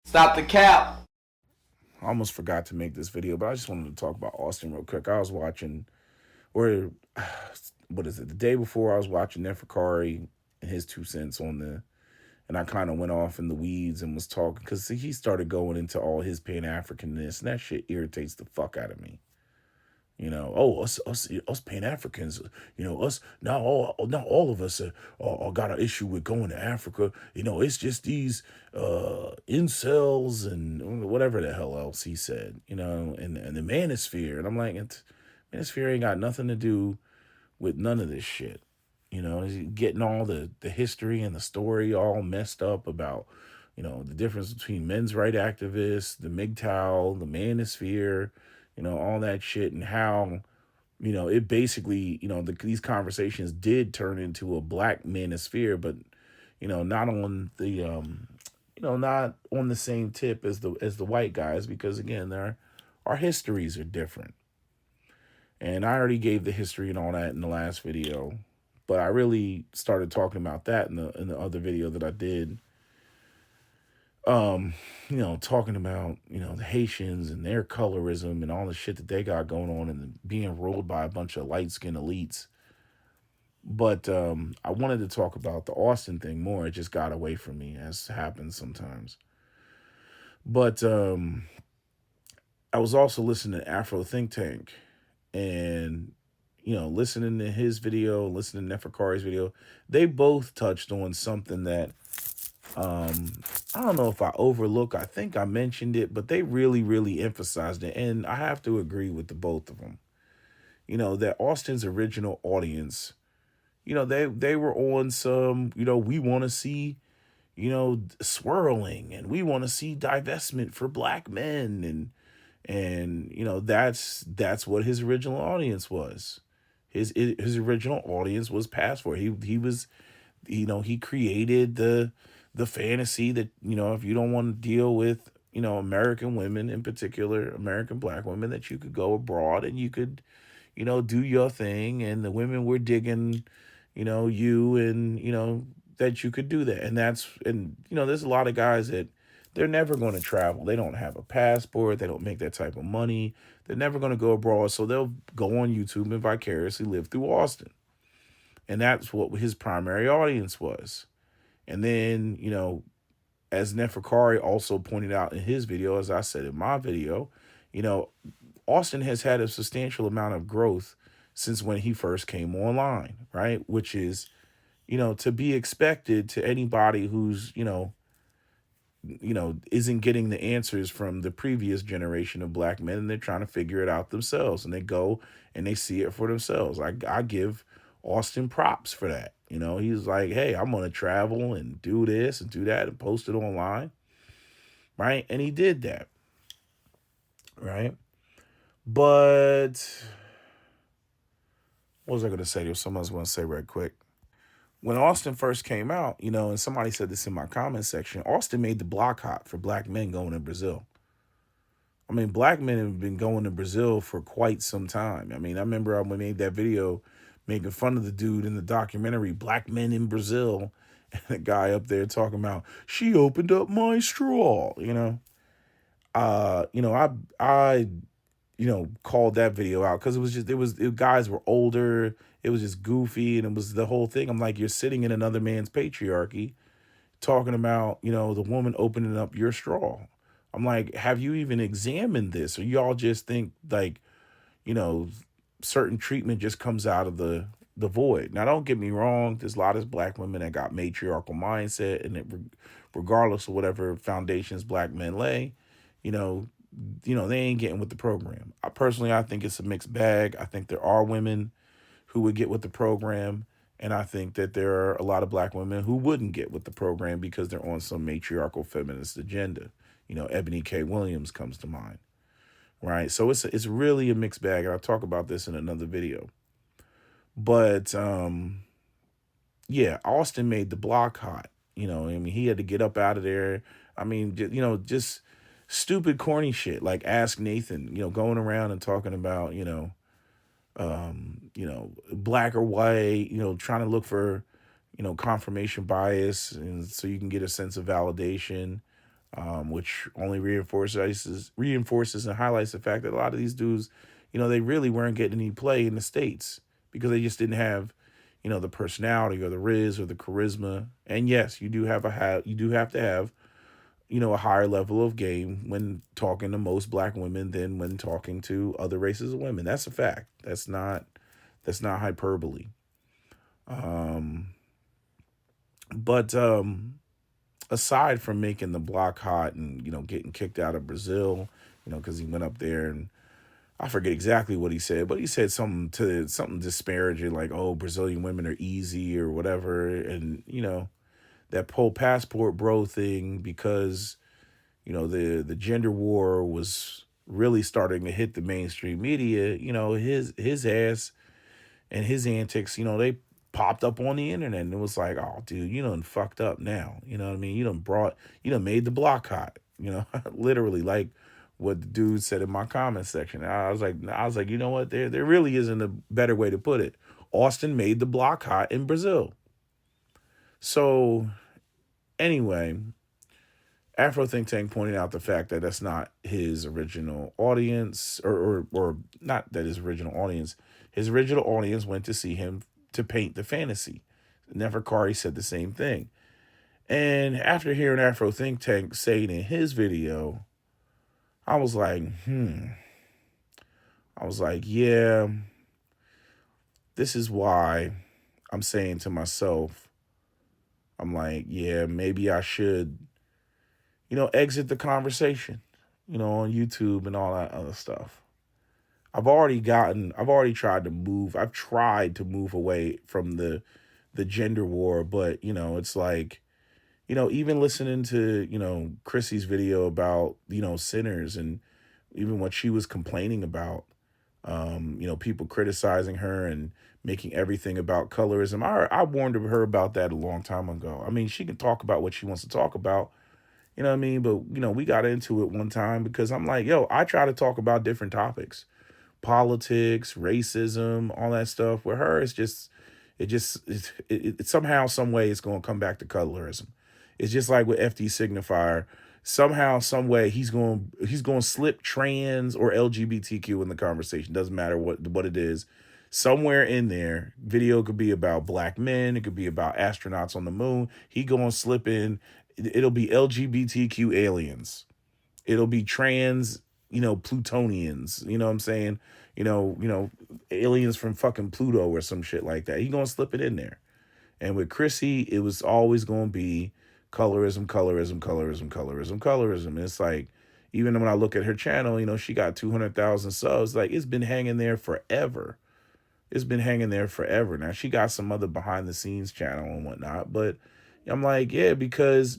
Stop the cap. I almost forgot to make this video, but I just wanted to talk about Austin real quick. I was watching, or what is it? The day before, I was watching Neferkari and his 2 cents on and I kind of went off in the weeds and was talking because he started going into all his Pan Africanness, and that shit irritates the fuck out of me. Us Pan Africans, us not all of us are got an issue with going to Africa. It's just these incels and whatever the hell else he said. And the manosphere, and I'm like, manosphere ain't got nothing to do with none of this shit. He's getting all the history and the story all messed up about the difference between men's right activists, the MGTOW, the manosphere, all that shit, and how it basically, these conversations did turn into a black manosphere, but not on the not on the same tip as the white guys, because again, our histories are different. And I already gave the history and all that in the last video, but I really started talking about that in the other video that I did. Talking about, the Haitians and their colorism and all the shit that they got going on and being ruled by a bunch of light skinned elites. But I wanted to talk about the Austin thing more. It just got away from me, as happens sometimes. But I was also listening to Afro Think Tank and, listening to his video, listening to Neferkari's video. They both touched on something that I don't know if I overlook. I think I mentioned it, but they really, really emphasized it. And I have to agree with the both of them. That Austin's original audience, they were on some, we want to see, swirling, and we want to see divestment for black men, and that's what his original audience was. His original audience was passport. He was, he created the fantasy that, if you don't want to deal with, American women, in particular American black women, that you could go abroad and you could, do your thing, and the women were digging, you, and that you could do that. And there's a lot of guys that they're never going to travel. They don't have a passport. They don't make that type of money. They're never going to go abroad. So they'll go on YouTube and vicariously live through Austin. And that's what his primary audience was. And then, as Neferkari also pointed out in his video, as I said in my video, Austin has had a substantial amount of growth since when he first came online, right? Which is, to be expected to anybody who's, isn't getting the answers from the previous generation of black men, and they're trying to figure it out themselves, and they go and they see it for themselves. I give Austin props for that. He's like, hey, I'm going to travel and do this and do that and post it online. Right. And he did that. Right. But what was I going to say? There was something I was going to say right quick. When Austin first came out, and somebody said this in my comment section, Austin made the block hot for black men going to Brazil. I mean, black men have been going to Brazil for quite some time. I mean, I remember I made that video making fun of the dude in the documentary, Black Men in Brazil, and the guy up there talking about, she opened up my straw, I called that video out because guys were older. It was just goofy, and it was the whole thing. I'm like, you're sitting in another man's patriarchy talking about, the woman opening up your straw. I'm like, have you even examined this? Or y'all just think like, certain treatment just comes out of the void. Now, don't get me wrong. There's a lot of black women that got matriarchal mindset, and regardless of whatever foundations black men lay, they ain't getting with the program. I think it's a mixed bag. I think there are women who would get with the program, and I think that there are a lot of black women who wouldn't get with the program because they're on some matriarchal feminist agenda. Ebony K. Williams comes to mind. Right. So it's really a mixed bag. And I'll talk about this in another video. But yeah, Austin made the block hot. He had to get up out of there. I mean, just stupid, corny shit like Ask Nathan, going around and talking about, black or white, trying to look for, confirmation bias, and so you can get a sense of validation. which only reinforces and highlights the fact that a lot of these dudes, they really weren't getting any play in the States because they just didn't have, the personality or the riz or the charisma. And yes, you do have to have, a higher level of game when talking to most black women than when talking to other races of women. That's a fact. That's not hyperbole. Um, but aside from making the block hot and getting kicked out of Brazil, because he went up there and I forget exactly what he said, but he said something disparaging like, "Oh, Brazilian women are easy" or whatever, and that whole passport bro thing because the gender war was really starting to hit the mainstream media. His ass and his antics, they popped up on the internet and it was like, oh dude, you done fucked up now. You know what I mean? You done made the block hot, literally like what the dude said in my comment section. I was like, you know what? There really isn't a better way to put it. Austin made the block hot in Brazil. So anyway, Afro Think Tank pointed out the fact that that's not his original audience, or not that his original audience. His original audience went to see him to paint the fantasy. Neferkari said the same thing. And after hearing Afro Think Tank say it in his video, I was like, I was like, yeah, this is why I'm saying to myself, I'm like, yeah, maybe I should, exit the conversation, on YouTube and all that other stuff. I've tried to move away from the gender war, but it's like, even listening to, Chrissy's video about, sinners and even what she was complaining about, people criticizing her and making everything about colorism. I warned her about that a long time ago. I mean, she can talk about what she wants to talk about, you know what I mean? But, we got into it one time because I'm like, yo, I try to talk about different topics, politics, racism, all that stuff. With her, it somehow, some way, it's going to come back to colorism. It's just like with FD Signifier. Somehow, some way, he's going to slip trans or LGBTQ in the conversation. Doesn't matter what it is. Somewhere in there, video could be about black men. It could be about astronauts on the moon. He going to slip in. It'll be LGBTQ aliens. It'll be trans, Plutonians. You know what I'm saying? Aliens from fucking Pluto or some shit like that. He gonna slip it in there. And with Chrissy, it was always gonna be colorism, colorism, colorism, colorism, colorism. And it's like, even when I look at her channel, she got 200,000 subs. Like, it's been hanging there forever. It's been hanging there forever. Now she got some other behind the scenes channel and whatnot, but I'm like, yeah, because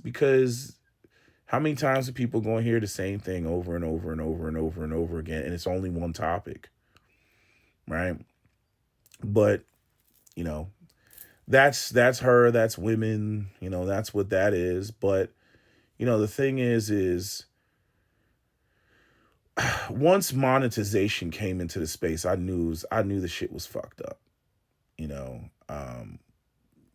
how many times are people going to hear the same thing over and over and over and over and over again, and it's only one topic, right? But you know, that's her, that's women, that's what that is. But the thing is once monetization came into the space, I knew the shit was fucked up. You know, um,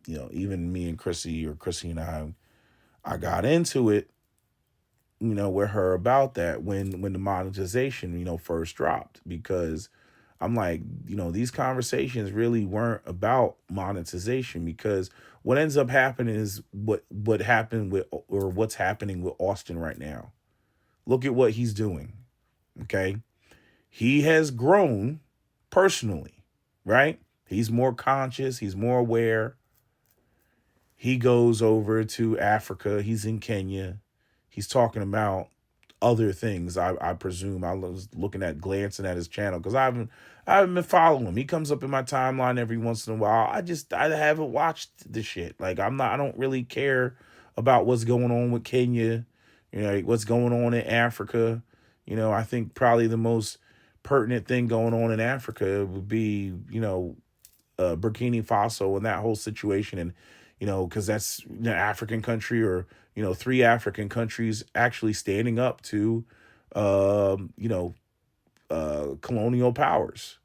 even me and Chrissy and I got into it, with her about that when the monetization, first dropped, because I'm like, these conversations really weren't about monetization, because what ends up happening is what happened with, or what's happening with Austin right now. Look at what he's doing. Okay. He has grown personally, right? He's more conscious, he's more aware. He goes over to Africa, he's in Kenya. He's talking about other things. I presume. I was glancing at his channel because I haven't been following him. He comes up in my timeline every once in a while. I haven't watched the shit. Like, I don't really care about what's going on with Kenya, what's going on in Africa. I think probably the most pertinent thing going on in Africa would be, Burkina Faso and that whole situation. And, because that's an African country, or, three African countries actually standing up to, colonial powers,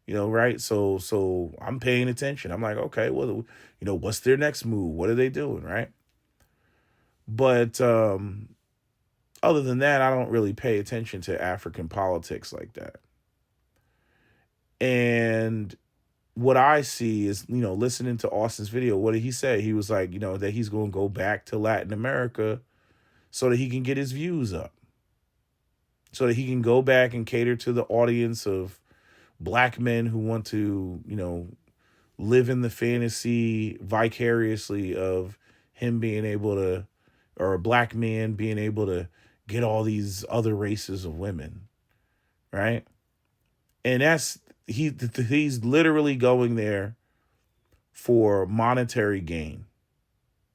right? So I'm paying attention. I'm like, okay, well, what's their next move? What are they doing, right? But Other than that, I don't really pay attention to African politics like that. And what I see is, listening to Austin's video, what did he say? He was like, that he's going to go back to Latin America so that he can get his views up, so that he can go back and cater to the audience of black men who want to, live in the fantasy vicariously of him being able to, or a black man being able to get all these other races of women, right? And he's literally going there for monetary gain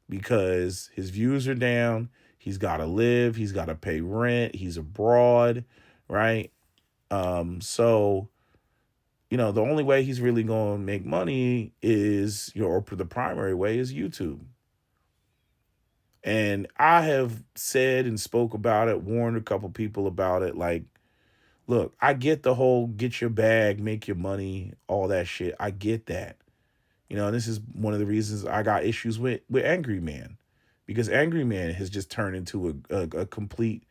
because his views are down. He's got to live. He's got to pay rent. He's abroad, right? So, the only way he's really going to make money is, or the primary way is YouTube. And I have said and spoke about it, warned a couple people about it. Like, look, I get the whole get your bag, make your money, all that shit. I get that. And this is one of the reasons I got issues with Angry Man, because Angry Man has just turned into a complete,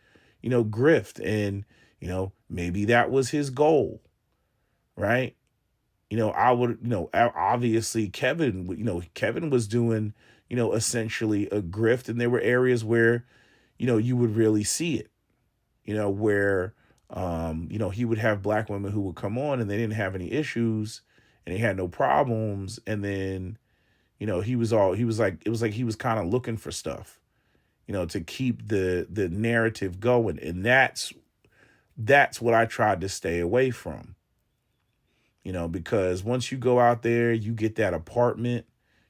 grift. And, maybe that was his goal, right? I would, obviously Kevin was doing, essentially a grift, and there were areas where, you would really see it, where, he would have black women who would come on and they didn't have any issues and they had no problems. And then, he was like, it was like he was kind of looking for stuff, to keep the narrative going. And that's what I tried to stay away from, because once you go out there, you get that apartment,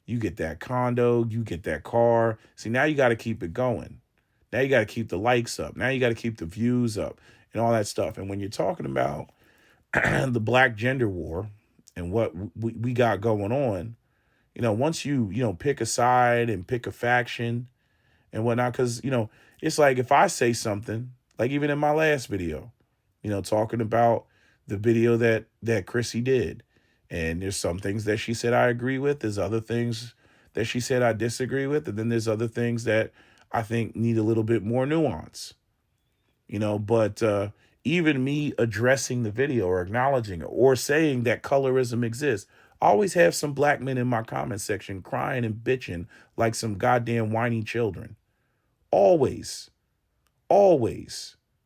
you get that condo, you get that car. See, now you got to keep it going. Now you got to keep the likes up. Now you got to keep the views up and all that stuff. And when you're talking about the black gender war and what we got going on, once you, pick a side and pick a faction and whatnot, because, it's like if I say something, like even in my last video, talking about the video that Chrissy did, and there's some things that she said I agree with, there's other things that she said I disagree with, and then there's other things that I think need a little bit more nuance, but even me addressing the video or acknowledging it or saying that colorism exists, I always have some black men in my comment section crying and bitching like some goddamn whiny children. Always.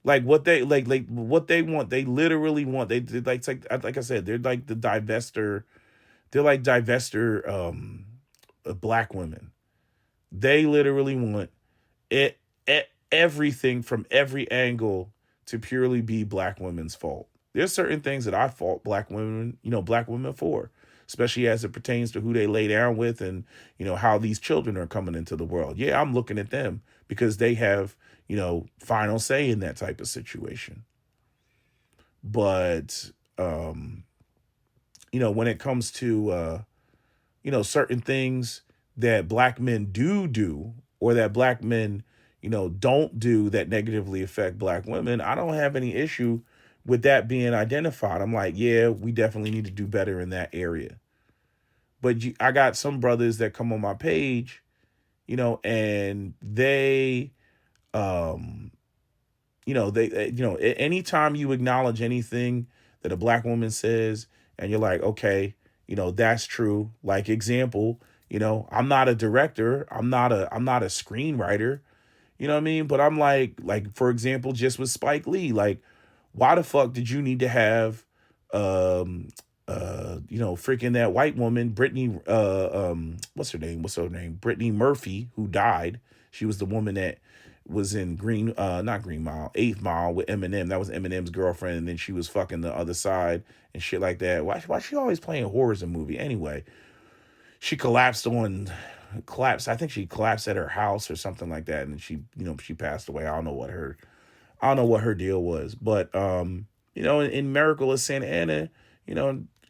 Like what they like what they want, they literally want. They like I said, they're like the divester. They're like divester black women. They literally want everything from every angle to purely be black women's fault. There's certain things that I fault black women for, especially as it pertains to who they lay down with and, how these children are coming into the world. Yeah, I'm looking at them because they have, final say in that type of situation. But, when it comes to, certain things that black men do or that black men, don't do that negatively affect black women, I don't have any issue with that being identified. I'm like, yeah, we definitely need to do better in that area. But I got some brothers that come on my page, and they, anytime you acknowledge anything that a black woman says and you're like, okay, that's true. Like example, I'm not a director. I'm not a screenwriter. You know what I mean? But I'm like, for example, just with Spike Lee, like, why the fuck did you need to have, freaking that white woman, Brittany, what's her name? Brittany Murphy, who died. She was the woman that was in not Green Mile, 8th Mile with Eminem. That was Eminem's girlfriend. And then she was fucking the other side and shit like that. Why she always playing horrors in movie? Anyway, she collapsed. I think she collapsed at her house or something like that. And she passed away. I don't know what her deal was. But, in Miracle of Santa Ana,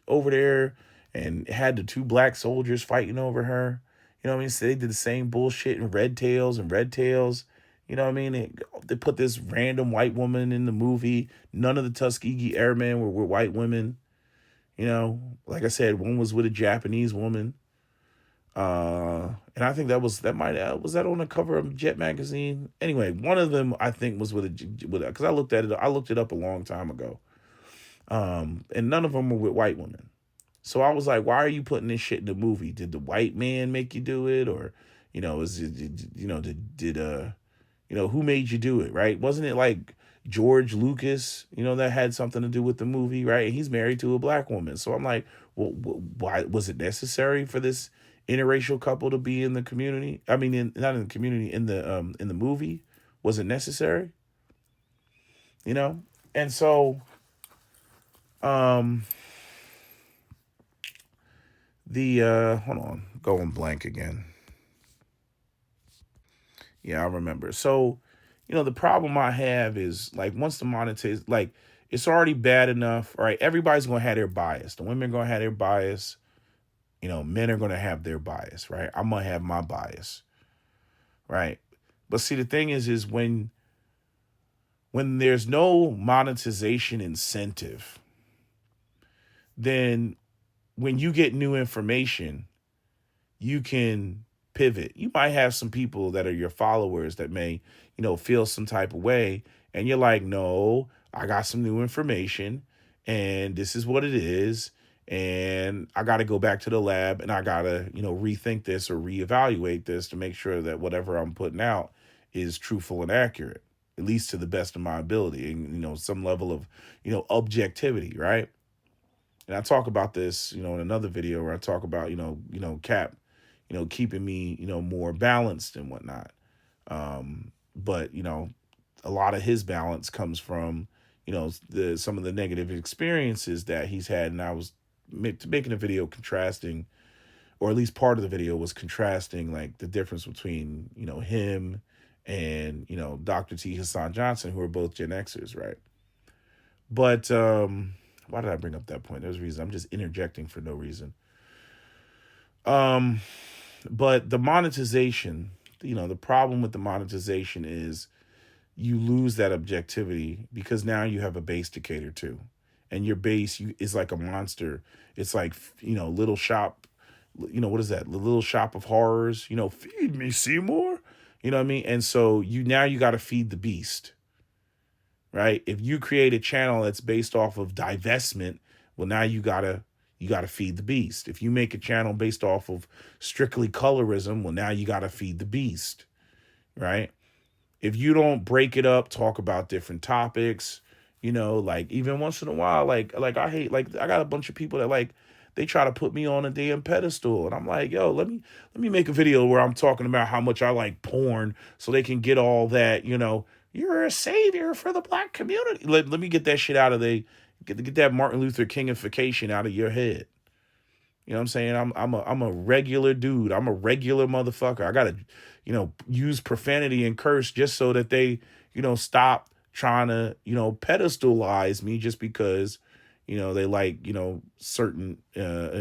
over there, and had the 2 black soldiers fighting over her. You know what I mean? So they did the same bullshit in Red Tails. You know what I mean? They put this random white woman in the movie. None of the Tuskegee Airmen were white women. Like I said, one was with a Japanese woman. And I think that might was that on the cover of Jet magazine. Anyway, one of them I think was because I looked it up a long time ago. And none of them were with white women. So I was like, why are you putting this shit in the movie? Did the white man make you do it, or is it who made you do it? Right? Wasn't it like George Lucas? That had something to do with the movie, right? And he's married to a black woman. So I'm like, well, why was it necessary for this interracial couple to be in the community? I mean, not in the community, in the movie. Was it necessary? And so um the hold on, going blank again. Yeah, I remember. So, the problem I have is like once the monetize, like it's already bad enough. All right, everybody's gonna have their bias. The women are gonna have their bias. Men are gonna have their bias, right? I'm gonna have my bias, right? But see, the thing is when there's no monetization incentive, then when you get new information, you can pivot. You might have some people that are your followers that may, feel some type of way. And you're like, no, I got some new information and this is what it is. And I got to go back to the lab and I got to, rethink this or reevaluate this to make sure that whatever I'm putting out is truthful and accurate, at least to the best of my ability and, some level of, objectivity, right? And I talk about this, in another video where I talk about, Cap, keeping me, more balanced and whatnot. But, a lot of his balance comes from, some of the negative experiences that he's had. And I was making a video contrasting, or at least part of the video was contrasting like the difference between, him and, Dr. T. Hassan Johnson, who are both Gen Xers, right? But why did I bring up that point? There's a reason. I'm just interjecting for no reason. But the monetization, the problem with the monetization is you lose that objectivity because now you have a base to cater to. And your base is like a monster. It's like, little shop, what is that? The little shop of horrors, feed me, Seymour. You know what I mean? And so you got to feed the beast, right? If you create a channel that's based off of divestment, well, now you gotta feed the beast. If you make a channel based off of strictly colorism, well, now you gotta feed the beast, right? If you don't break it up, talk about different topics, like even once in a while, like I hate, like I got a bunch of people that like they try to put me on a damn pedestal, and I'm like, yo, let me make a video where I'm talking about how much I like porn, so they can get all that, you're a savior for the black community. Let me get that shit out of get that Martin Luther Kingification out of your head. You know what I'm saying? I'm a regular dude. I'm a regular motherfucker. I gotta, use profanity and curse just so that they, stop trying to, pedestalize me just because, they like, certain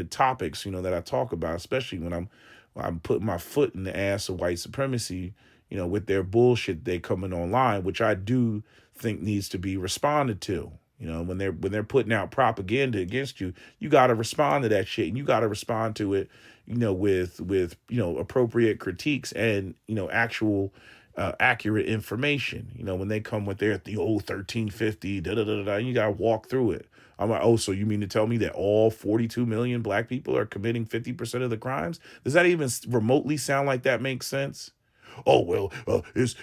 topics, that I talk about, especially when I'm putting my foot in the ass of white supremacy, with their bullshit they coming online, which I do think needs to be responded to. When they're putting out propaganda against you, you got to respond to that shit, and you got to respond to it, with appropriate critiques and actual accurate information. When they come with the old 1350 da da da da, you got to walk through it. I'm like, oh, so you mean to tell me that all 42 million black people are committing 50% of the crimes? Does that even remotely sound like that makes sense? Oh well, it's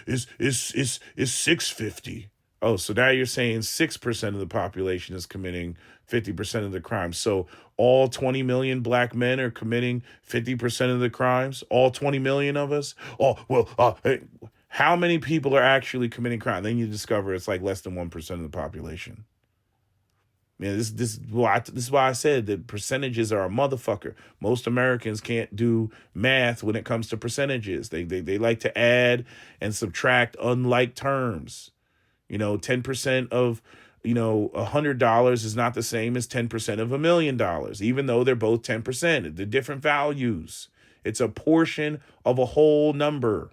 650. Oh, so now you're saying 6% of the population is committing 50% of the crimes. So all 20 million black men are committing 50% of the crimes. All 20 million of us. Oh well, hey, how many people are actually committing crime? Then you discover it's like less than 1% of the population. Man, this is why I said that percentages are a motherfucker. Most Americans can't do math when it comes to percentages. They like to add and subtract unlike terms. 10% of, $100 is not the same as 10% of $1 million, even though they're both 10%. They're different values. It's a portion of a whole number.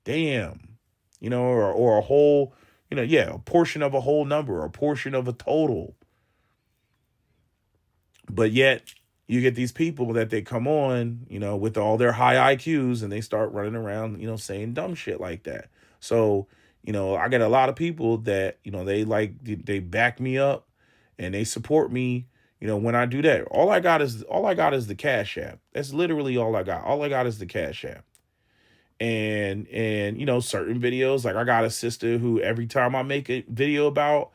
Damn. Or a whole, a portion of a whole number, or a portion of a total. But yet, you get these people that they come on, with all their high IQs, and they start running around, saying dumb shit like that. So, I get a lot of people that, they back me up and they support me, when I do that. All I got is the Cash App. That's literally all I got. All I got is the Cash App. And certain videos, like I got a sister who every time I make a video about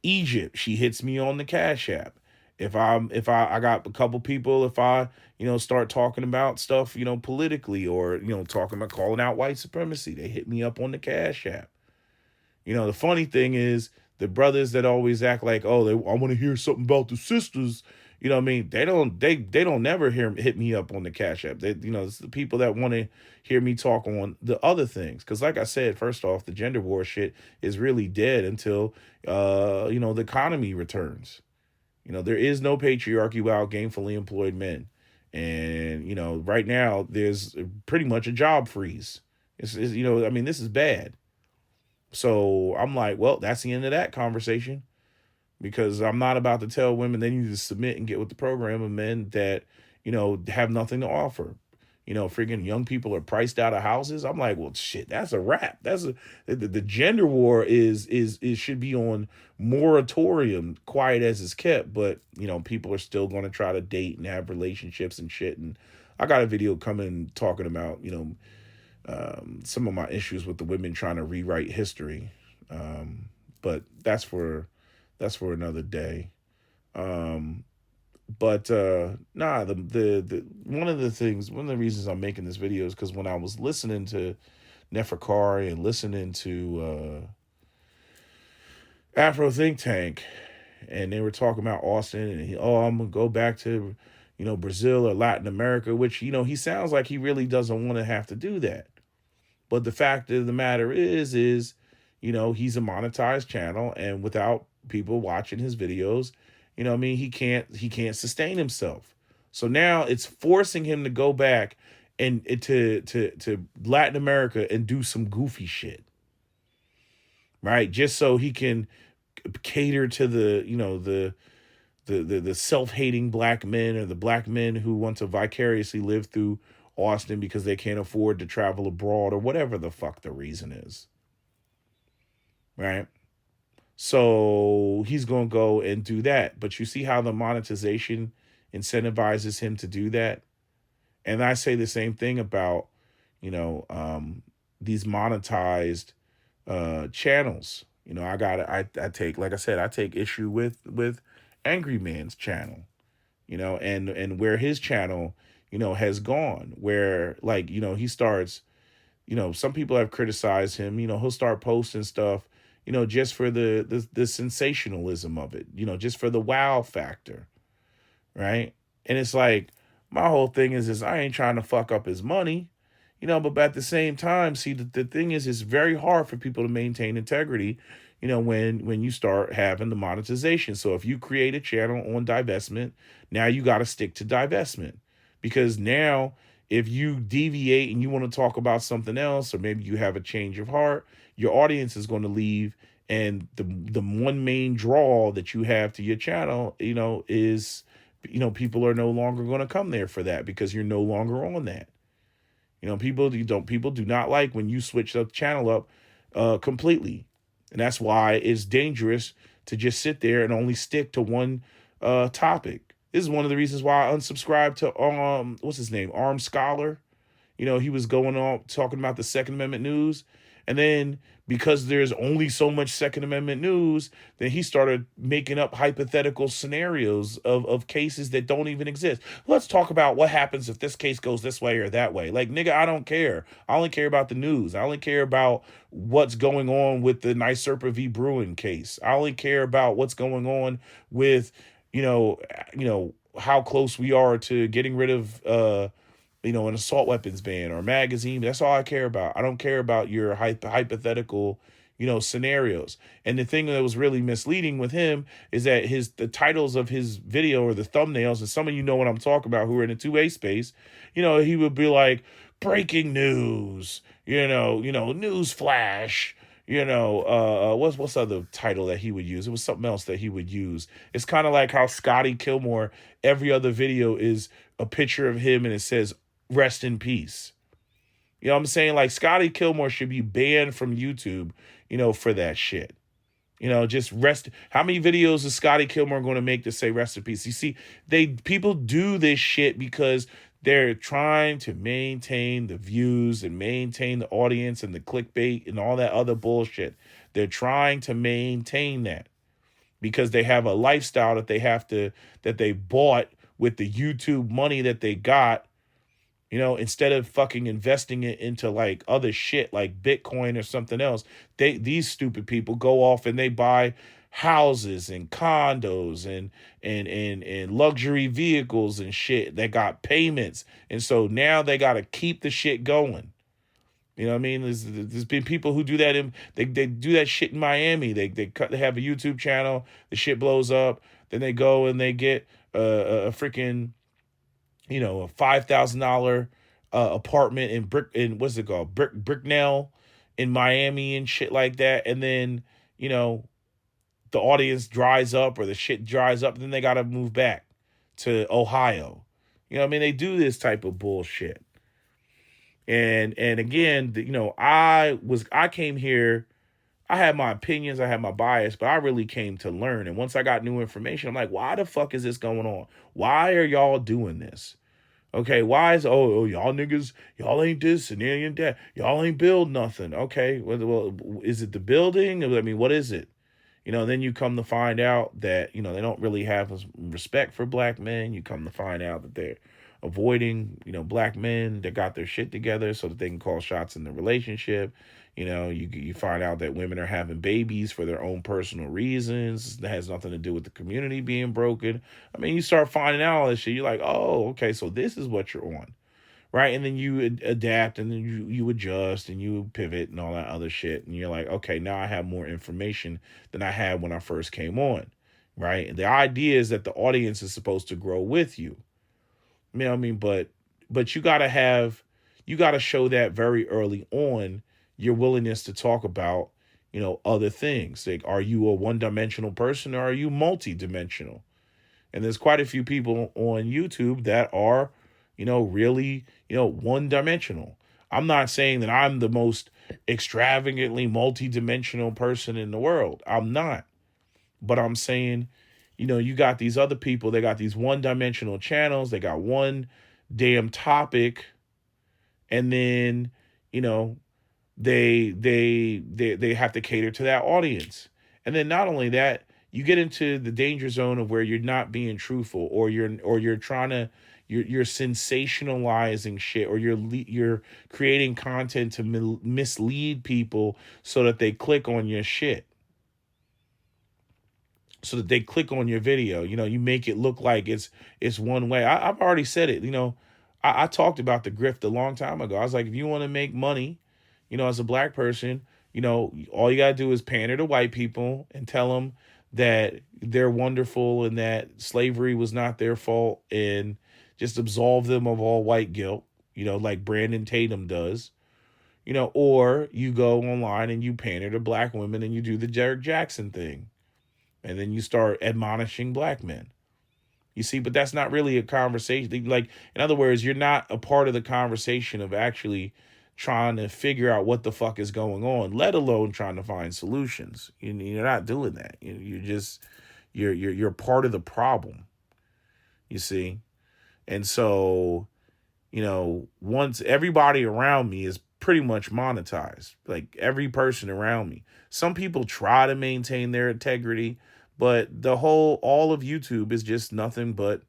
Egypt, she hits me on the Cash App. If I got a couple people, if I start talking about stuff, politically, or talking about calling out white supremacy, they hit me up on the Cash App. The funny thing is, the brothers that always act like, oh, I want to hear something about the sisters, what I mean? They don't never hit me up on the Cash App. It's the people that want to hear me talk on the other things. Because like I said, first off, the gender war shit is really dead until the economy returns. There is no patriarchy without gainfully employed men. And, right now there's pretty much a job freeze. This is bad. So I'm like, well, that's the end of that conversation, because I'm not about to tell women they need to submit and get with the program of men that, have nothing to offer. Freaking young people are priced out of houses. I'm like, well, shit, that's a wrap. The gender war is should be on moratorium, quiet as it's kept. But, people are still going to try to date and have relationships and shit. And I got a video coming talking about, some of my issues with the women trying to rewrite history. But that's for another day. But nah, the one of the reasons I'm making this video is because when I was listening to Neferkari and listening to Afro Think Tank, and they were talking about Austin, and I'm gonna go back to Brazil or Latin America, which he sounds like he really doesn't want to have to do that. But the fact of the matter is he's a monetized channel, and without people watching his videos, he can't sustain himself. So now it's forcing him to go back and to Latin America and do some goofy shit, right? Just so he can cater to the self-hating black men, or the black men who want to vicariously live through Austin because they can't afford to travel abroad, or whatever the fuck the reason is, right? So he's going to go and do that. But you see how the monetization incentivizes him to do that? And I say the same thing about, these monetized channels. I take, like I said, I take issue with Angry Man's channel, and where his channel, has gone, where, like, he starts, some people have criticized him, he'll start posting stuff, just for the sensationalism of it, just for the wow factor, right? And it's like, my whole thing is I ain't trying to fuck up his money, but at the same time, see, the thing is, it's very hard for people to maintain integrity, when you start having the monetization. So if you create a channel on divestment, now you got to stick to divestment, because now if you deviate and you want to talk about something else, or maybe you have a change of heart, your audience is going to leave. And the one main draw that you have to your channel, is, people are no longer going to come there for that, because you're no longer on that. People do not like when you switch the channel up completely. And that's why it's dangerous to just sit there and only stick to one topic. This is one of the reasons why I unsubscribed to what's his name, Armed Scholar. He was going on talking about the Second Amendment news, and then because there's only so much Second Amendment news, then he started making up hypothetical scenarios of cases that don't even exist. Let's talk about what happens if this case goes this way or that way. Like, nigga, I don't care. I only care about the news. I only care about what's going on with the NYSERPA v. Bruin case. I only care about what's going on with, how close we are to getting rid of, an assault weapons ban or magazine. That's all I care about. I don't care about your hypothetical, scenarios. And the thing that was really misleading with him is that the titles of his video, or the thumbnails, and some of you know what I'm talking about who are in the 2A space, he would be like, breaking news, news flash, What's other title that he would use? It was something else that he would use. It's kind of like how Scotty Kilmore, every other video is a picture of him and it says rest in peace. You know what I'm saying? Like Scotty Kilmore should be banned from YouTube, for that shit. Just rest. How many videos is Scotty Kilmore going to make to say rest in peace? You see, people do this shit because they're trying to maintain the views and maintain the audience and the clickbait and all that other bullshit. They're trying to maintain that because they have a lifestyle that they bought with the YouTube money that they got. Instead of fucking investing it into like other shit like Bitcoin or something else, these stupid people go off and they buy houses and condos and luxury vehicles and shit that got payments. And so now they got to keep the shit going. You know what I mean? There's been people who do that they do that shit in Miami. They have a YouTube channel, the shit blows up, then they go and they get a freaking a $5,000 apartment in what's it called, Bricknell in Miami and shit like that, and then the audience dries up or the shit dries up, and then they got to move back to Ohio. You know what I mean? They do this type of bullshit, and again, I came here. I had my opinions, I had my bias, but I really came to learn. And once I got new information, I'm like, why the fuck is this going on? Why are y'all doing this? Okay, why is y'all niggas, y'all ain't this and ain't that, y'all ain't build nothing. Okay, well, is it the building? I mean, what is it? Then you come to find out that they don't really have respect for black men. You come to find out that they're avoiding black men that got their shit together so that they can call shots in the relationship. You find out that women are having babies for their own personal reasons. That has nothing to do with the community being broken. I mean, you start finding out all this shit. You're like, oh, okay, so this is what you're on, right? And then you adapt, and then you adjust, and you pivot, and all that other shit. And you're like, okay, now I have more information than I had when I first came on, right? And the idea is that the audience is supposed to grow with you. You know what I mean? But you gotta show that very early on your willingness to talk about, other things. Like, are you a one-dimensional person or are you multi-dimensional? And there's quite a few people on YouTube that are, really, one-dimensional. I'm not saying that I'm the most extravagantly multi-dimensional person in the world. I'm not. But I'm saying, you got these other people, they got these one-dimensional channels, they got one damn topic, and then, they have to cater to that audience. And then not only that, you get into the danger zone of where you're not being truthful, or you're trying to you're sensationalizing shit, or you're creating content to mislead people so that they click on your shit. So that they click on your video. You make it look like it's one way. I've already said it. I talked about the grift a long time ago. I was like, if you want to make money, as a black person, all you got to do is pander to white people and tell them that they're wonderful and that slavery was not their fault, and just absolve them of all white guilt, like Brandon Tatum does, or you go online and you pander to black women and you do the Derek Jackson thing. And then you start admonishing black men. You see, but that's not really a conversation. Like, in other words, you're not a part of the conversation of actually trying to figure out what the fuck is going on, let alone trying to find solutions. You're not doing that. You're part of the problem. You see? And so, once everybody around me is pretty much monetized, like every person around me. Some people try to maintain their integrity, but all of YouTube is just nothing but,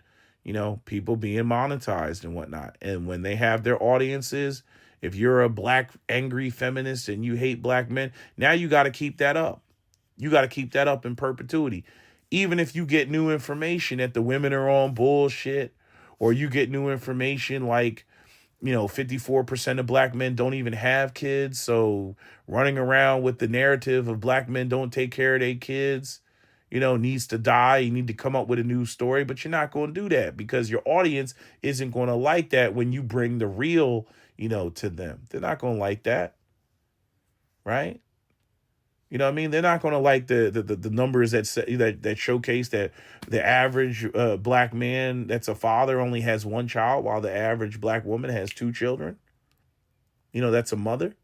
people being monetized and whatnot. And when they have their audiences, if you're a black angry feminist and you hate black men, now you got to keep that up. You got to keep that up in perpetuity. Even if you get new information that the women are on bullshit, or you get new information like, 54% of black men don't even have kids. So running around with the narrative of black men don't take care of their kids, needs to die. You need to come up with a new story, but you're not going to do that because your audience isn't going to like that when you bring the real, to them. They're not going to like that. Right? You know what I mean? They're not going to like the numbers that say, that showcase that the average black man that's a father only has one child, while the average black woman has two children. That's a mother,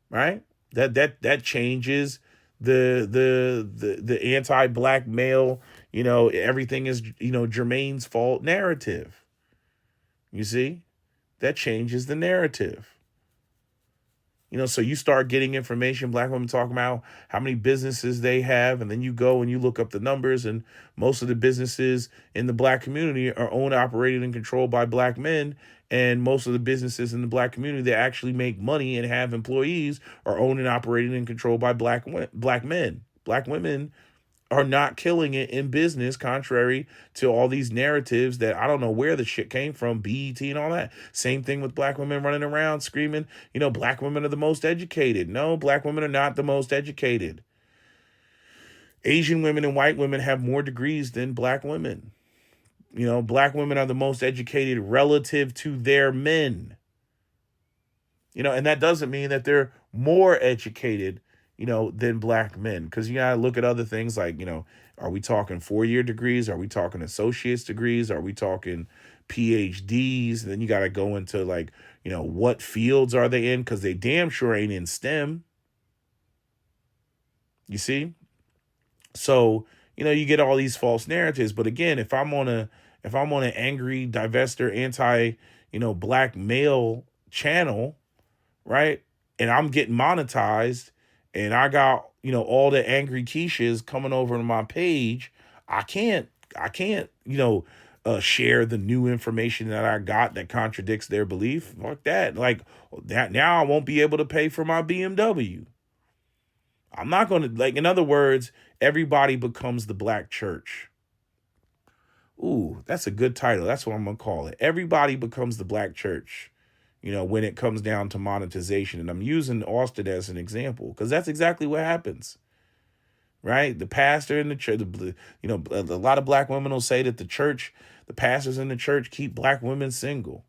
right? That changes the anti-black male. Everything is Jermaine's fault narrative. You see, that changes the narrative. So you start getting information, black women talking about how many businesses they have, and then you go and you look up the numbers, and most of the businesses in the black community are owned, operated, and controlled by black men. And most of the businesses in the black community that actually make money and have employees are owned and operated and controlled by black men. Black women are not killing it in business, contrary to all these narratives that I don't know where the shit came from, BET and all that. Same thing with black women running around screaming, black women are the most educated. No, black women are not the most educated. Asian women and white women have more degrees than black women. Black women are the most educated relative to their men. And that doesn't mean that they're more educated, than black men. Because you got to look at other things like, are we talking 4-year degrees? Are we talking associate's degrees? Are we talking PhDs? And then you got to go into like, what fields are they in? Because they damn sure ain't in STEM. You see? So, you get all these false narratives. But again, if I'm on an angry, divester, anti, black male channel, right? And I'm getting monetized and I got, all the angry Keishas coming over to my page. I can't, share the new information that I got that contradicts their belief. Fuck that. Like that. Now I won't be able to pay for my BMW. I'm not going to, like, in other words, everybody becomes the black church. Ooh, that's a good title. That's what I'm going to call it. Everybody becomes the black church. When it comes down to monetization. And I'm using Austin as an example because that's exactly what happens, right? The pastor in the church, a lot of black women will say that the pastors in the church keep black women single.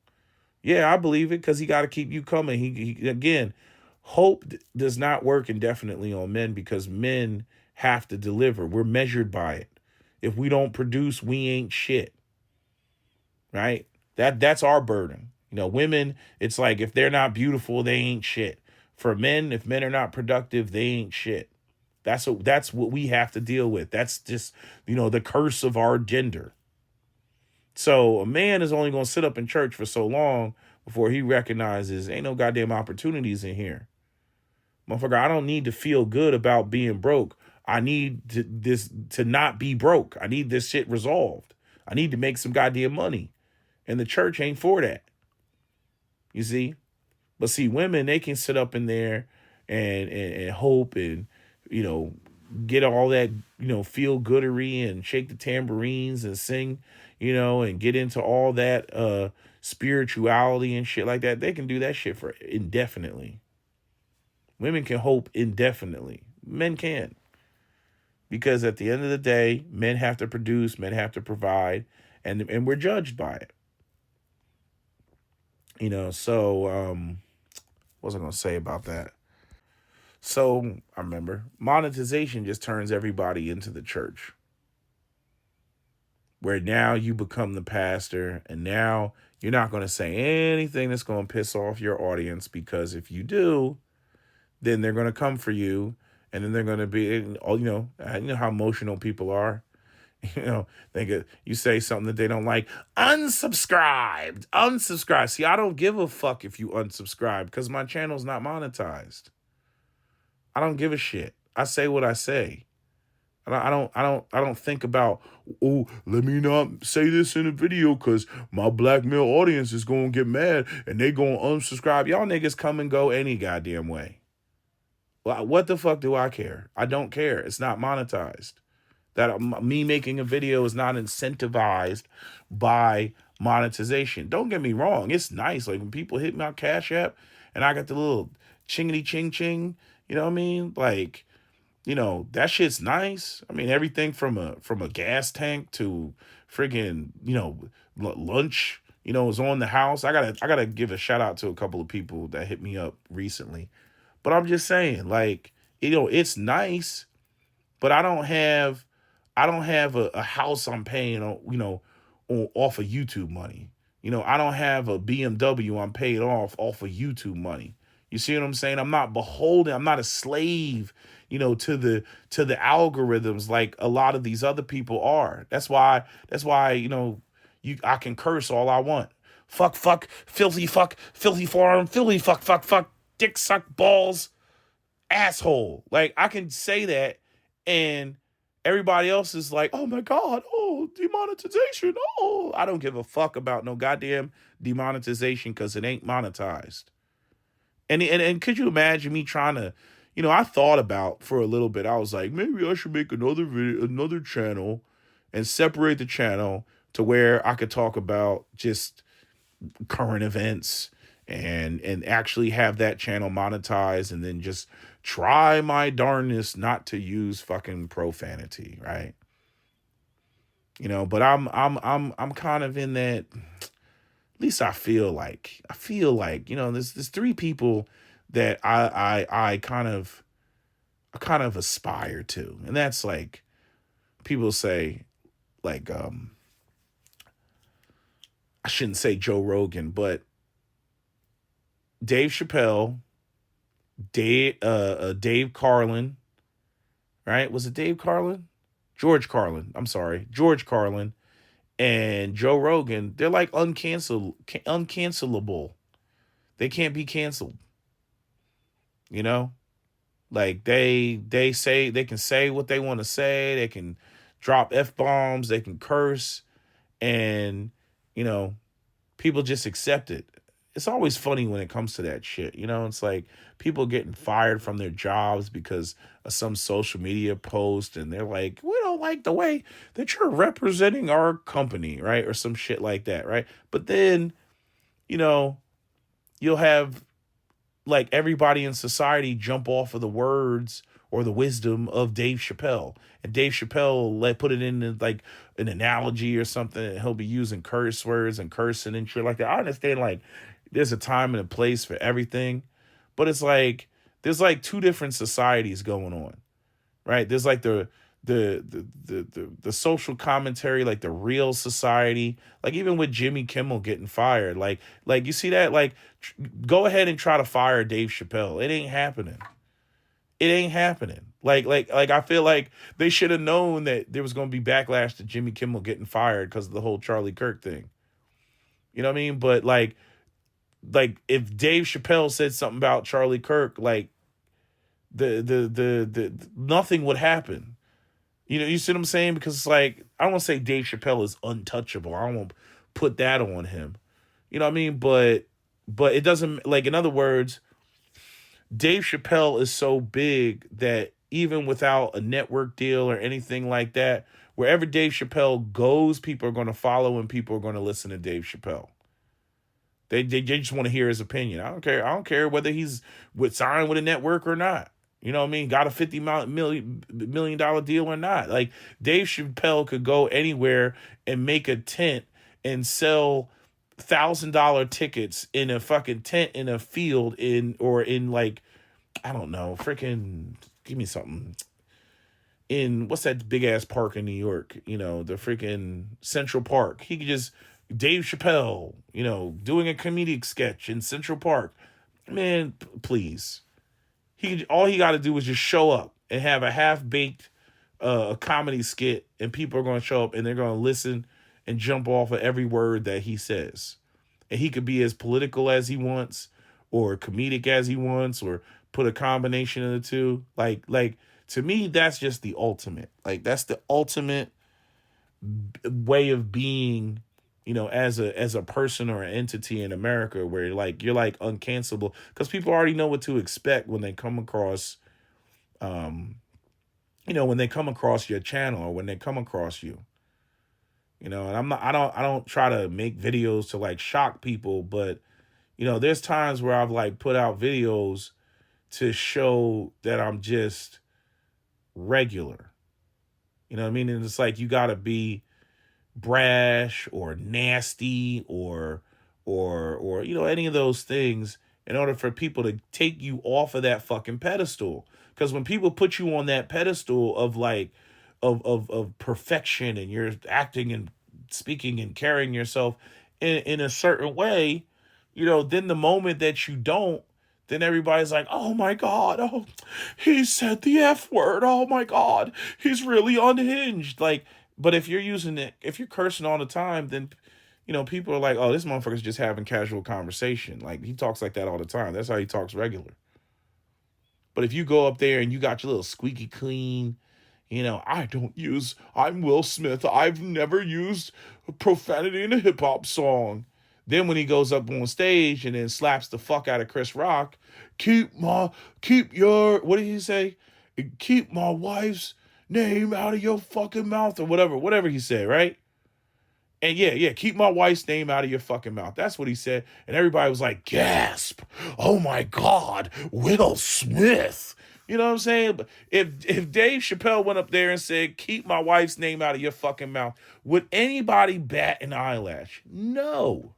Yeah, I believe it because he got to keep you coming. Again, hope does not work indefinitely on men because men have to deliver. We're measured by it. If we don't produce, we ain't shit, right? That's our burden. Women, it's like if they're not beautiful, they ain't shit. For men, if men are not productive, they ain't shit. That's what we have to deal with. That's just, the curse of our gender. So a man is only going to sit up in church for so long before he recognizes ain't no goddamn opportunities in here. Motherfucker, I don't need to feel good about being broke. I need to not be broke. I need this shit resolved. I need to make some goddamn money. And the church ain't for that. You see? But see, women, they can sit up in there and hope and, get all that, feel goodery and shake the tambourines and sing, and get into all that spirituality and shit like that. They can do that shit for indefinitely. Women can hope indefinitely. Men can't. Because at the end of the day, men have to produce, men have to provide, and we're judged by it. So what was I going to say about that? So I remember monetization just turns everybody into the church, where now you become the pastor, and now you're not going to say anything that's going to piss off your audience, because if you do, then they're going to come for you, and then they're going to be, how emotional people are. You say something that they don't like, unsubscribe. See, I don't give a fuck if you unsubscribe because my channel's not monetized. I don't give a shit. I say what I say. I don't think about, oh, let me not say this in a video because my black male audience is going to get mad and they going to unsubscribe. Y'all niggas come and go any goddamn way. Well, what the fuck do I care? I don't care. It's not monetized. That me making a video is not incentivized by monetization. Don't get me wrong. It's nice. Like when people hit my Cash App and I got the little chingity ching ching, you know what I mean? Like, that shit's nice. I mean, everything from a gas tank to friggin', lunch, is on the house. I gotta give a shout out to a couple of people that hit me up recently. But I'm just saying, like, It's nice, but I don't have a house I'm paying on, off of YouTube money. I don't have a BMW I'm paid off of YouTube money. You see what I'm saying? I'm not beholden. I'm not a slave, to the algorithms like a lot of these other people are. That's why, I can curse all I want. Fuck, filthy farm, filthy fuck, dick suck balls, asshole. Like I can say that, and everybody else is like, oh my God, oh, demonetization. Oh, I don't give a fuck about no goddamn demonetization because it ain't monetized. And could you imagine me trying to, I thought about for a little bit. I was like, maybe I should make another video, another channel, and separate the channel to where I could talk about just current events and actually have that channel monetized, and then just try my darndest not to use fucking profanity, right? But I'm kind of in that. At least I feel like there's three people that I kind of aspire to, and that's like people say like I shouldn't say Joe Rogan, but Dave Chappelle, Dave Carlin, right? Was it Dave Carlin? George Carlin. I'm sorry, George Carlin and Joe Rogan. They're like uncancelable. They can't be canceled. You know, like they say they can say what they want to say. They can drop f bombs. They can curse, and you know people just accept it. It's always funny when it comes to that shit. It's like people getting fired from their jobs because of some social media post, and they're like, we don't like the way that you're representing our company, right? Or some shit like that, right? But then, you know, you'll have like everybody in society jump off of the words or the wisdom of Dave Chappelle. And Dave Chappelle put it in like an analogy or something, and he'll be using curse words and cursing and shit like that. I understand like there's a time and a place for everything, but it's like there's like two different societies going on, right? There's like the social commentary, like the real society, like even with Jimmy Kimmel getting fired, like you see that, like go ahead and try to fire Dave Chappelle. It ain't happening. It ain't happening. Like I feel like they should have known that there was going to be backlash to Jimmy Kimmel getting fired because of the whole Charlie Kirk thing. You know what I mean? But like if Dave Chappelle said something about Charlie Kirk, like the nothing would happen. You see what I'm saying? Because it's like I don't want to say Dave Chappelle is untouchable. I don't want to put that on him. You know what I mean? But it doesn't, like, in other words, Dave Chappelle is so big that even without a network deal or anything like that, wherever Dave Chappelle goes, people are going to follow and people are going to listen to Dave Chappelle. They just want to hear his opinion. I don't care. I don't care whether he's signed with a network or not. You know what I mean? Got a $50 million deal or not. Like Dave Chappelle could go anywhere and make a tent and sell $1,000 tickets in a fucking tent in a field in like, I don't know, freaking give me something. In what's that big ass park in New York? The freaking Central Park. He could just Dave Chappelle, doing a comedic sketch in Central Park. Man, please. All he got to do is just show up and have a half-baked comedy skit, and people are going to show up and they're going to listen and jump off of every word that he says. And he could be as political as he wants or comedic as he wants or put a combination of the two. Like to me, that's just the ultimate. Like that's the ultimate way of being, as a person or an entity in America, where you're like uncancelable because people already know what to expect when they come across, when they come across your channel or when they come across you, and I don't try to make videos to like shock people, but there's times where I've like put out videos to show that I'm just regular, you know what I mean? And it's like, you gotta be brash or nasty or any of those things in order for people to take you off of that fucking pedestal. Because when people put you on that pedestal of like of perfection, and you're acting and speaking and carrying yourself in a certain way, then the moment that you don't, then everybody's like, oh my God, oh, he said the F word. Oh my God, he's really unhinged. Like, but if you're using it, if you're cursing all the time, then people are like, oh, this motherfucker's just having casual conversation. Like, he talks like that all the time. That's how he talks regular. But if you go up there and you got your little squeaky clean, I'm Will Smith. I've never used profanity in a hip hop song. Then when he goes up on stage and then slaps the fuck out of Chris Rock, what did he say? Keep my wife's name out of your fucking mouth, or whatever he said, right? And yeah, keep my wife's name out of your fucking mouth. That's what he said. And everybody was like, gasp. Oh my God, Will Smith. You know what I'm saying? But if Dave Chappelle went up there and said, keep my wife's name out of your fucking mouth, would anybody bat an eyelash? No.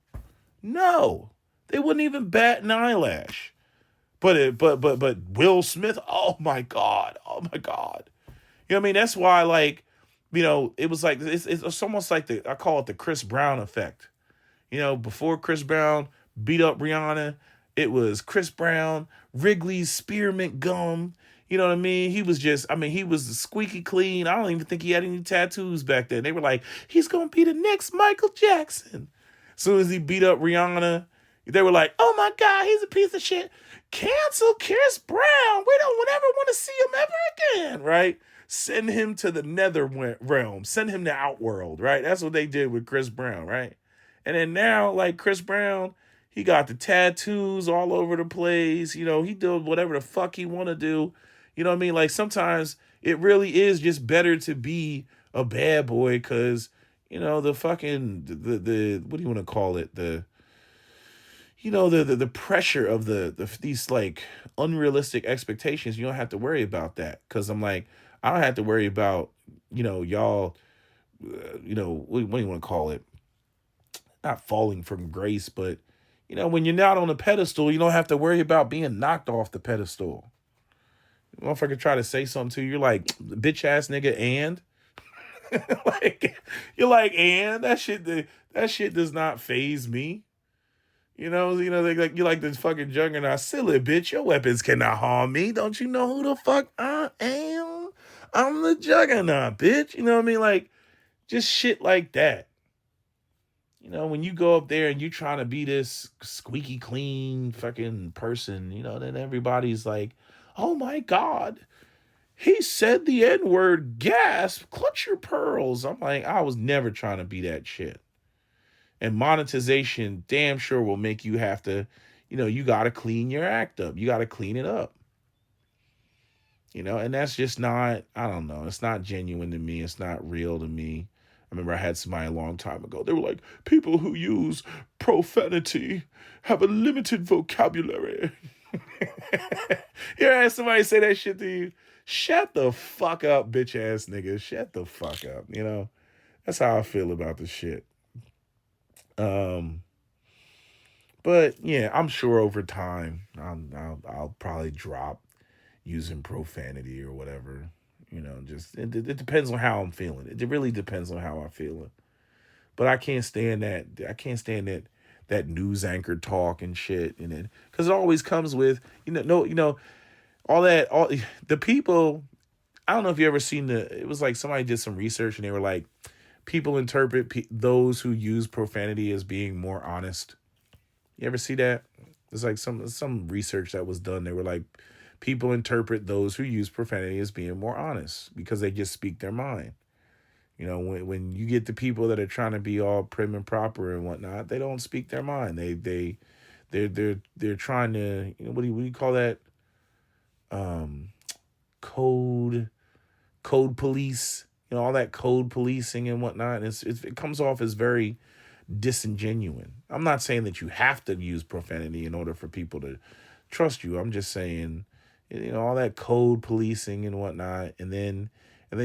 No. They wouldn't even bat an eyelash. But Will Smith, oh my God. Oh my God. You know what I mean? That's why, like, it was like, it's almost like I call it the Chris Brown effect. Before Chris Brown beat up Rihanna, it was Chris Brown, Wrigley's spearmint gum. You know what I mean? He was he was squeaky clean. I don't even think he had any tattoos back then. They were like, he's going to be the next Michael Jackson. As soon as he beat up Rihanna, they were like, oh my God, he's a piece of shit. Cancel Chris Brown. We don't ever want to see him ever again, right? Send him to the nether realm. Send him to Outworld, right? That's what they did with Chris Brown, right? And then now, like, Chris Brown, he got the tattoos all over the place. He did whatever the fuck he want to do. You know what I mean? Like, sometimes it really is just better to be a bad boy because, the fucking, the what do you want to call it? The pressure of these, like, unrealistic expectations. You don't have to worry about that because I'm like, I don't have to worry about, y'all, what do you want to call it? Not falling from grace, but, when you're not on a pedestal, you don't have to worry about being knocked off the pedestal. Motherfucker try to say something to you, you're like, bitch ass nigga, and like, you're like, and that shit does not faze me. They like, you like this fucking juggernaut, silly bitch. Your weapons cannot harm me. Don't you know who the fuck I am? I'm the juggernaut, bitch. You know what I mean? Like, just shit like that. When you go up there and you trying to be this squeaky clean fucking person, then everybody's like, oh my God, he said the N-word, gasp, clutch your pearls. I'm like, I was never trying to be that shit. And monetization damn sure will make you have to, you got to clean your act up. You got to clean it up. And that's just not, I don't know. It's not genuine to me. It's not real to me. I remember I had somebody a long time ago. They were like, people who use profanity have a limited vocabulary. You ever had somebody say that shit to you? Shut the fuck up, bitch ass nigga. Shut the fuck up. That's how I feel about the shit. But yeah, I'm sure over time I'll probably drop using profanity or whatever. Just it depends on how I'm feeling. It really depends on how I'm feeling. But I can't stand that. That news anchor talk and shit, and it because it always comes with all the people. I don't know if you ever seen it was like somebody did some research and they were like, people interpret those who use profanity as being more honest. You ever see that? It's like some research that was done. They were like, people interpret those who use profanity as being more honest because they just speak their mind. When you get the people that are trying to be all prim and proper and whatnot, they don't speak their mind. They're trying to, what do you call that? Code police, all that code policing and whatnot. It comes off as very disingenuous. I'm not saying that you have to use profanity in order for people to trust you. I'm just saying, all that code policing and whatnot, and then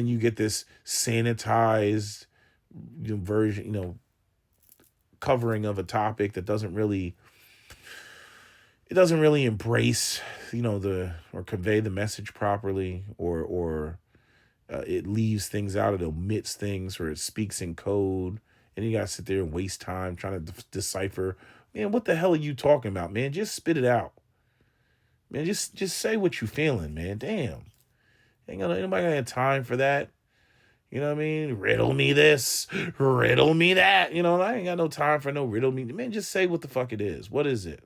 you get this sanitized version, covering of a topic that doesn't really it doesn't really embrace, or convey the message properly, or it leaves things out, it omits things, or it speaks in code, and you gotta sit there and waste time trying to decipher. Man, what the hell are you talking about, man? Just spit it out, man. Just say what you feeling, man. Damn, ain't gonna anybody gonna have time for that. You know what I mean? Riddle me this, riddle me that. I ain't got no time for no riddle me. Man, just say what the fuck it is. What is it?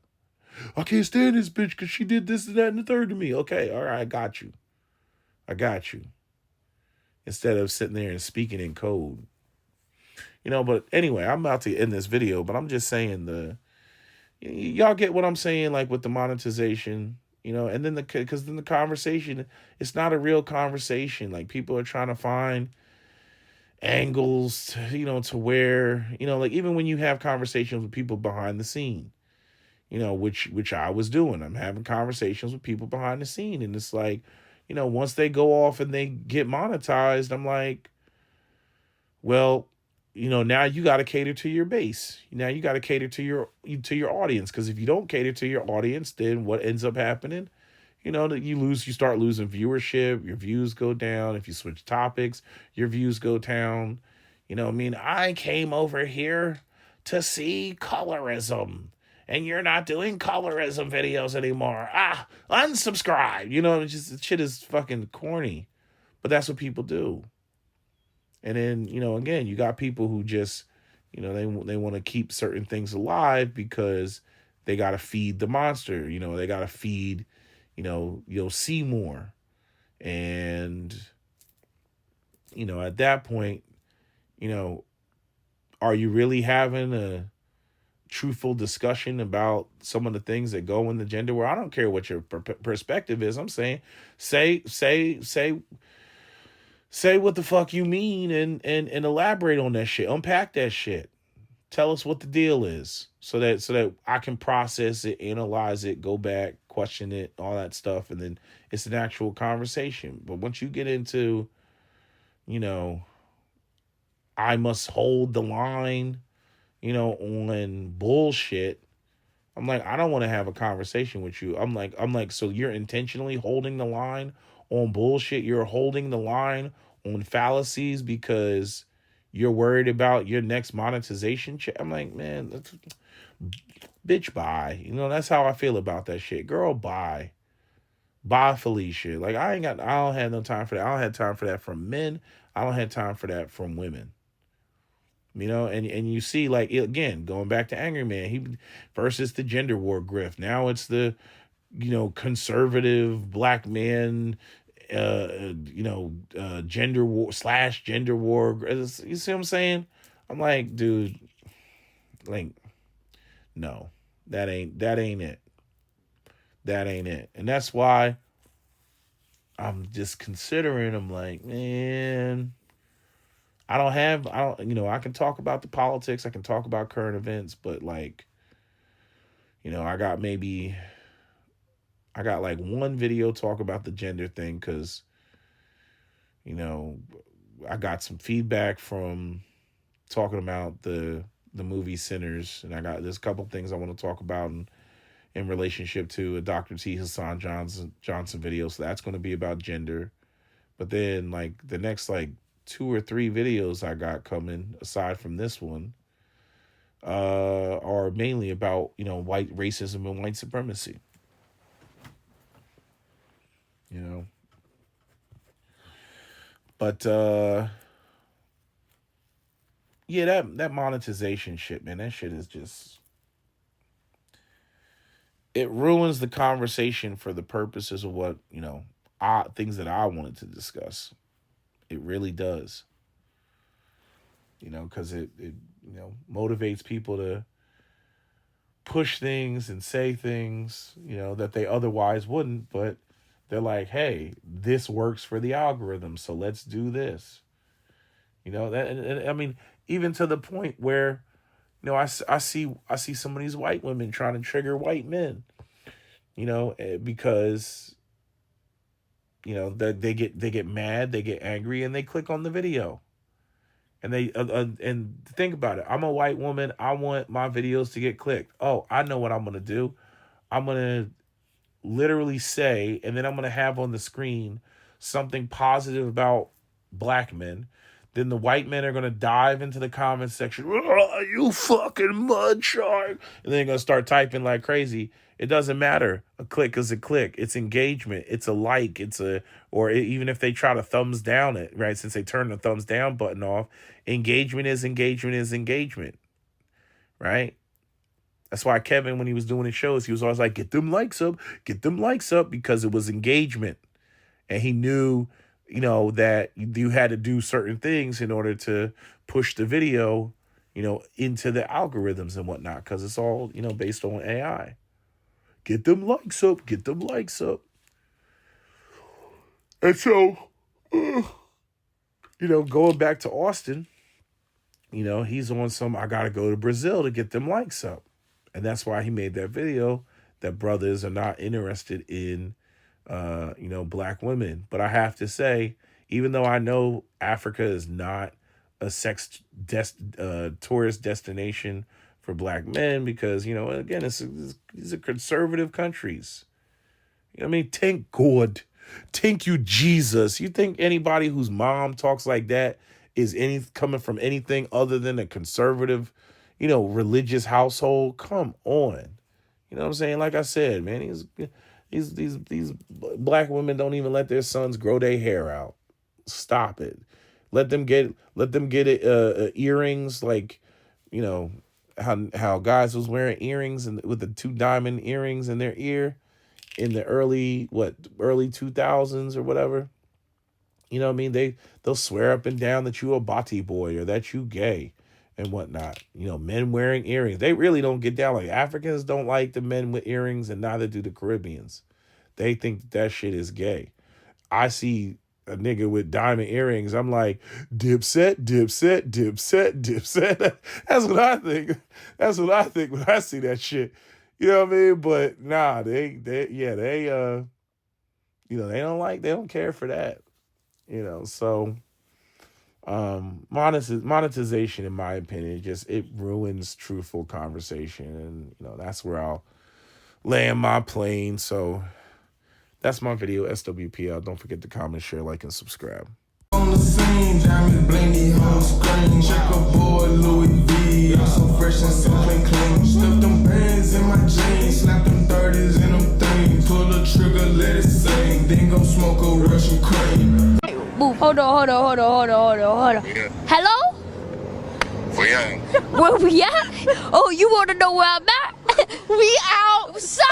I can't stand this bitch because she did this and that and the third to me. Okay, all right, I got you. I got you. Instead of sitting there and speaking in code. But anyway, I'm about to end this video, but I'm just saying y'all get what I'm saying, like with the monetization, and then because then the conversation, it's not a real conversation. Like people are trying to find angles to where, like even when you have conversations with people behind the scene, which I was doing. I'm having conversations with people behind the scene, and it's like, once they go off and they get monetized, I'm like, well, now you got to cater to your base. Now you got to cater to your audience, because if you don't cater to your audience, then what ends up happening? That you start losing viewership, your views go down. If you switch topics, your views go down. I came over here to see colorism, and you're not doing colorism videos anymore. Unsubscribe. It's just, shit is fucking corny, but that's what people do. And then, again, you got people who just, they want to keep certain things alive because they got to feed the monster. They got to feed, you'll see more. And, at that point, are you really having a truthful discussion about some of the things that go in the gender war? I don't care what your perspective is. I'm saying, say what the fuck you mean, and elaborate on that shit. Unpack that shit. Tell us what the deal is, so that I can process it, analyze it, go back, question it, all that stuff, and then it's an actual conversation. But once you get into, I must hold the line, on bullshit, I'm like, I don't want to have a conversation with you. I'm like, so you're intentionally holding the line on bullshit. You're holding the line on fallacies because you're worried about your next monetization check. I'm like, man, bitch, bye. That's how I feel about that shit. Girl, bye. Bye, Felicia. Like, I don't have no time for that. I don't have time for that from men. I don't have time for that from women. And you see, like, again, going back to Angry Man, he first it's the gender war grift. Now it's the, conservative black man, gender war / gender war. You see what I'm saying? I'm like, dude, like, no, that ain't it. That ain't it. And that's why I'm just considering, I'm like, man, I don't, I can talk about the politics, I can talk about current events, but like, I got like one video talk about the gender thing because, I got some feedback from talking about the movie Sinners, and there's a couple things I want to talk about in relationship to a Dr. T. Hassan Johnson video. So that's going to be about gender. But then like the next like 2 or 3 videos I got coming aside from this one are mainly about, white racism and white supremacy. But yeah, that monetization shit, man, that shit is just, it ruins the conversation for the purposes of what, things that I wanted to discuss. It really does. Because it motivates people to push things and say things, that they otherwise wouldn't, but they're like, hey, this works for the algorithm, so let's do this. That, and I mean, even to the point where, I see some of these white women trying to trigger white men, because, that they get mad, they get angry, and they click on the video. And and think about it. I'm a white woman. I want my videos to get clicked. Oh, I know what I'm gonna do. I'm going to literally say, and then I'm going to have on the screen something positive about black men. Then the white men are going to dive into the comment section. Oh, you fucking mud shark. And they're going to start typing like crazy. It doesn't matter. A click is a click. It's engagement. It's a like. Or even if they try to thumbs down it, right? Since they turn the thumbs down button off, engagement is engagement is engagement, right? That's why Kevin, when he was doing his shows, he was always like, get them likes up, because it was engagement. And he knew, that you had to do certain things in order to push the video, into the algorithms and whatnot, because it's all, based on AI. Get them likes up. And so, going back to Austin, he's on some, I got to go to Brazil to get them likes up. And that's why he made that video that brothers are not interested in, black women. But I have to say, even though I know Africa is not a tourist destination for black men, because, again, these are conservative countries. Thank God. Thank you, Jesus. You think anybody whose mom talks like that is coming from anything other than a conservative, religious household? Come on. You know what I'm saying? Like I said, man, these black women don't even let their sons grow their hair out. Stop it. Let them get earrings, like, how guys was wearing earrings and with the 2 diamond earrings in their ear in the early 2000s or whatever. You know what I mean? They'll swear up and down that you a bati boy or that you gay and whatnot. Men wearing earrings. They really don't get down. Like, Africans don't like the men with earrings, and neither do the Caribbeans. They think that shit is gay. I see a nigga with diamond earrings, I'm like, Dipset. That's what I think. That's what I think when I see that shit. You know what I mean? But nah, they don't care for that. So monetization, in my opinion, it ruins truthful conversation, and that's where I'll land my plane. So that's my video, SWPL. Don't forget to comment, share, like, and subscribe. On the scene, diamond blingy, whole screen, checkerboard, Louis V. I'm so fresh and simple and clean. Stuff them bands in my jeans, slap them 30s in them things. Pull the trigger, let it sing. Then go smoke a Russian cream. Boo, hold on. Yeah. Hello? Where Where we at? Oh, you want to know where I'm at? We outside!